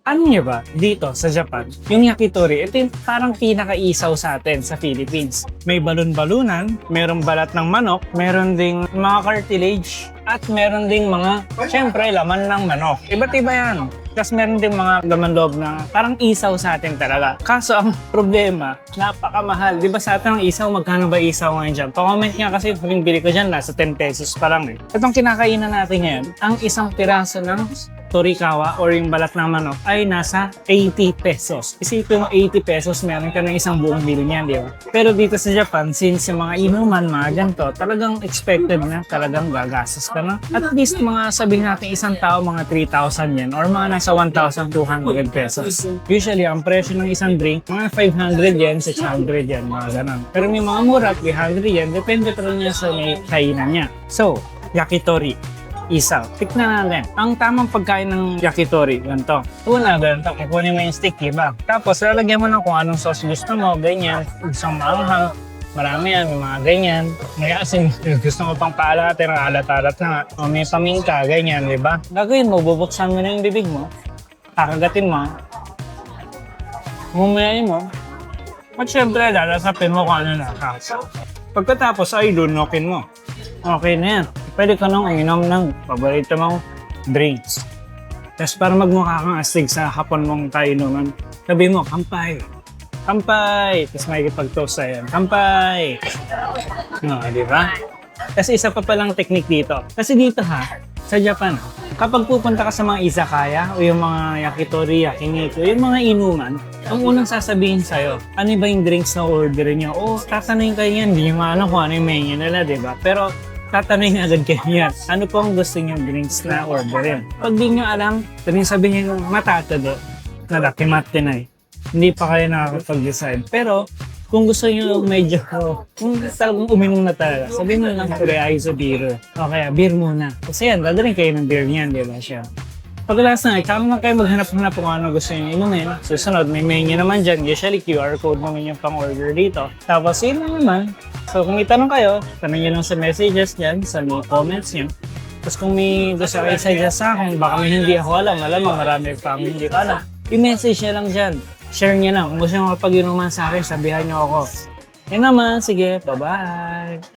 Ano niyo ba, dito sa Japan, yung yakitori, ito yung parang pinaka-isaw sa atin sa Philippines. May balon-balunan, merong balat ng manok, meron ding mga cartilage, at meron ding mga, syempre, laman ng manok. Iba't iba yan. Tapos meron ding mga laman loob na parang isaw sa atin talaga. Kaso ang problema, napakamahal. Di ba sa atin ang isaw, magkano ba isaw ngayon dyan? Pa-comment nga kasi yung bili ko dyan, nasa 10 pesos pa lang eh. Itong kinakainan natin ngayon, ang isang piraso ng torikawa or yung balat ng manok ay nasa 80 pesos. Isipin mo 80 pesos, meron ka ng isang buong meal niyan, di ba? Pero dito sa Japan, since yung mga inuman, mga ganito, talagang expected na talagang gagastos ka na. At least mga sabihin natin isang tao, mga 3,000 yen or mga nasa 1,200 pesos. Usually, ang presyo ng isang drink, mga 500 yen, 600 yen, mga ganun. Pero may mga mura, 300 yen, depende pa rin niya sa may kainan niya. So, yakitori. Isaw. Tiknan natin. Ang tamang pagkain ng yakitori, ganito. Una, ganito. Kukunin mo yung stick, diba? Tapos, lalagyan mo ng kung anong sauce gusto mo, ganyan. Isang maanghang. Marami yan, may mga ganyan. May asin, gusto mo pang paalatin, alat-alat na nga. O may paminta, ganyan, diba? Gagawin mo, bubuksan mo na yung bibig mo. Kakagatin mo. Mumuyain mo. At syempre, lalasapin mo kung ano na. Pagkatapos ay lunukin mo. Okay na yan. Pwede ka nang uminom ng paborito mong drinks. Tapos para magmukha kang astig sa hapon mong kainuman, sabi mo, kampay. Kampay! Tapos may ipag-toast sa'yo. Kampay! No, di ba? Kasi isa pa palang technique dito. Kasi dito sa Japan, kapag pupunta ka sa mga izakaya o yung mga yakitori, yakiniku, yung mga inuman, ang unang sasabihin sa'yo, ano ba yung drinks na orderin niyo? Oh, tatanungin kayo yan, hindi nyo alam kung ano yung menu nila, di ba? Pero tatanungin agad kayo yan, ano po ang gusto nyo drinks na orderin? Pag di nyo alam, sabihin nyo matatado, nadakimatte na eh. Hindi pa kayo nakakapag-decide. Pero, kung gusto nyo medyo, kung talagang uminom na talaga, sabihin nyo lang Kureaizo beer. O kaya, beer muna. Kasi yan, dadaling kayo ng beer niyan, di ba siya? Pagkalas na, tsaka naman kayo maghanap-hanap kung ano gusto nyo inumin. Susunod, may menu naman dyan. Usually, QR code naman yung pang-order dito. Tapos, yun lang naman. So, kung itanong kayo, tanong nyo lang sa messages dyan, sa mga comments nyo. Tapos kung may gusto kayo suggest sa akin, baka may hindi ako alam, marami pa akong hindi ko alam. I-message nyo lang dyan. Share nyo lang. Kung gusto nyo kapag inuman sa akin, sabihan nyo ako. Yan naman. Sige, bye-bye.